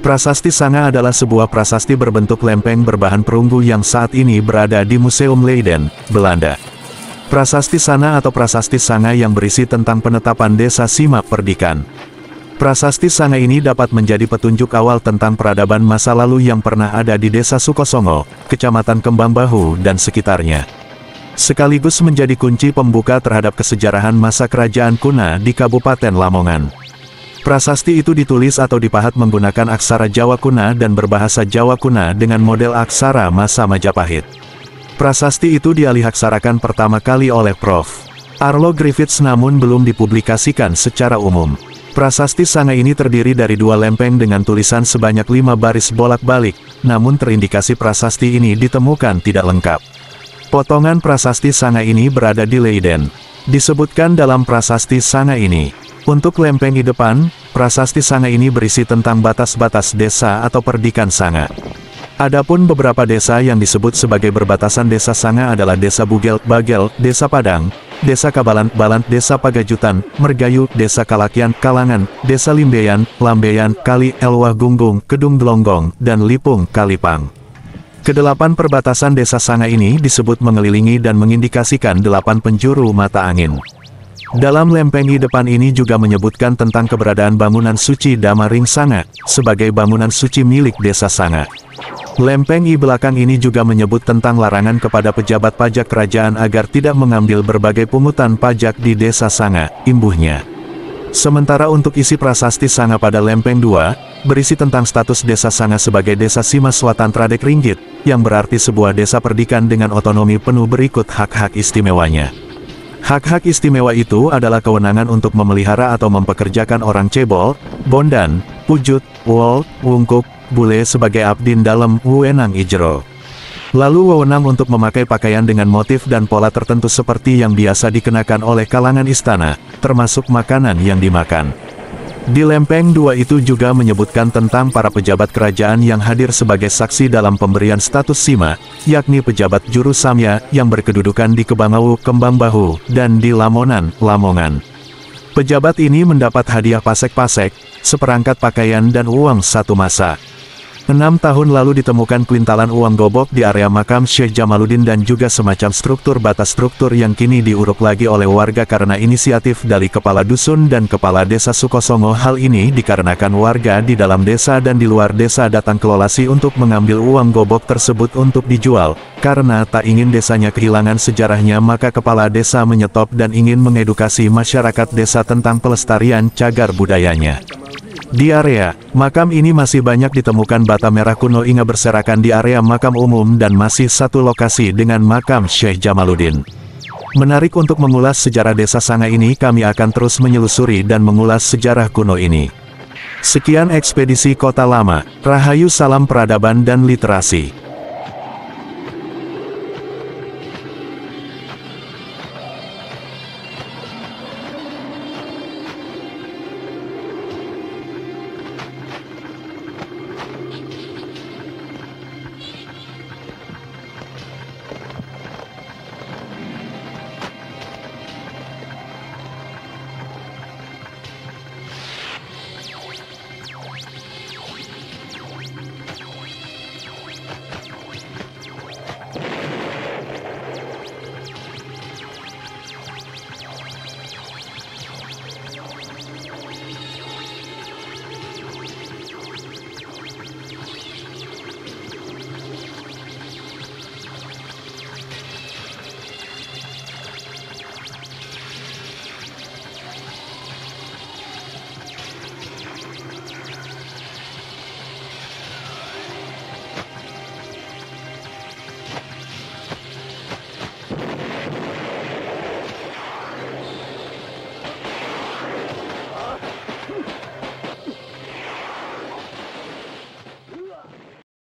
Prasasti Sanga adalah sebuah prasasti berbentuk lempeng berbahan perunggu yang saat ini berada di Museum Leiden, Belanda. Prasasti Sana atau Prasasti Sanga yang berisi tentang penetapan desa Sima Perdikan. Prasasti Sanga ini dapat menjadi petunjuk awal tentang peradaban masa lalu yang pernah ada di desa Sukosongo, Kecamatan Kembangbahu dan sekitarnya. Sekaligus menjadi kunci pembuka terhadap kesejarahan masa kerajaan kuno di Kabupaten Lamongan. Prasasti itu ditulis atau dipahat menggunakan aksara Jawa kuno dan berbahasa Jawa kuno dengan model aksara masa Majapahit. Prasasti itu dialihaksarakan pertama kali oleh Prof. Arlo Griffiths namun belum dipublikasikan secara umum. Prasasti Sanga ini terdiri dari 2 lempeng dengan tulisan sebanyak 5 baris bolak-balik, namun terindikasi prasasti ini ditemukan tidak lengkap. Potongan prasasti Sanga ini berada di Leiden. Disebutkan dalam prasasti Sanga ini, untuk lempeng di depan, prasasti Sanga ini berisi tentang batas-batas desa atau perdikan Sanga. Adapun beberapa desa yang disebut sebagai berbatasan desa Sanga adalah Desa Bugel, Bagel, Desa Padang, Desa Kabalan, Balant, Desa Pagajutan, Mergayu, Desa Kalakian, Kalangan, Desa Limbeyan, Lambeyan, Kali, Elwah Gunggung, Kedung Delonggong, dan Lipung, Kalipang. Kedelapan perbatasan desa Sanga ini disebut mengelilingi dan mengindikasikan 8 penjuru mata angin. Dalam lempeng di depan ini juga menyebutkan tentang keberadaan bangunan suci Damaring Sanga, sebagai bangunan suci milik desa Sanga. Lempeng di belakang ini juga menyebut tentang larangan kepada pejabat pajak kerajaan agar tidak mengambil berbagai pungutan pajak di desa Sanga, imbuhnya. Sementara untuk isi prasasti Sanga pada lempeng 2, berisi tentang status desa Sanga sebagai desa Sima Swatan Tradek Ringgit, yang berarti sebuah desa perdikan dengan otonomi penuh berikut hak-hak istimewanya. Hak-hak istimewa itu adalah kewenangan untuk memelihara atau mempekerjakan orang cebol, bondan, pujut, wol, wungkuk, bule sebagai abdin dalam wewenang ijro. Lalu wewenang untuk memakai pakaian dengan motif dan pola tertentu seperti yang biasa dikenakan oleh kalangan istana, termasuk makanan yang dimakan. Di lempeng 2 itu juga menyebutkan tentang para pejabat kerajaan yang hadir sebagai saksi dalam pemberian status Sima, yakni pejabat Juru Samya yang berkedudukan di Kebangawu, Kembangbahu, dan di Lamonan, Lamongan. Pejabat ini mendapat hadiah pasek-pasek, seperangkat pakaian dan uang 1 masa. 6 tahun lalu ditemukan kuintalan uang gobok di area makam Syekh Jamaluddin dan juga semacam struktur batas struktur yang kini diuruk lagi oleh warga karena inisiatif dari Kepala Dusun dan Kepala Desa Sukosongo. Hal ini dikarenakan warga di dalam desa dan di luar desa datang ke lokasi untuk mengambil uang gobok tersebut untuk dijual. Karena tak ingin desanya kehilangan sejarahnya, maka Kepala Desa menyetop dan ingin mengedukasi masyarakat desa tentang pelestarian cagar budayanya. Di area makam ini masih banyak ditemukan bata merah kuno hingga berserakan di area makam umum dan masih satu lokasi dengan makam Syekh Jamaluddin. Menarik untuk mengulas sejarah desa Sanga ini, kami akan terus menyelusuri dan mengulas sejarah kuno ini. Sekian ekspedisi Kota Lama, Rahayu, salam peradaban dan literasi.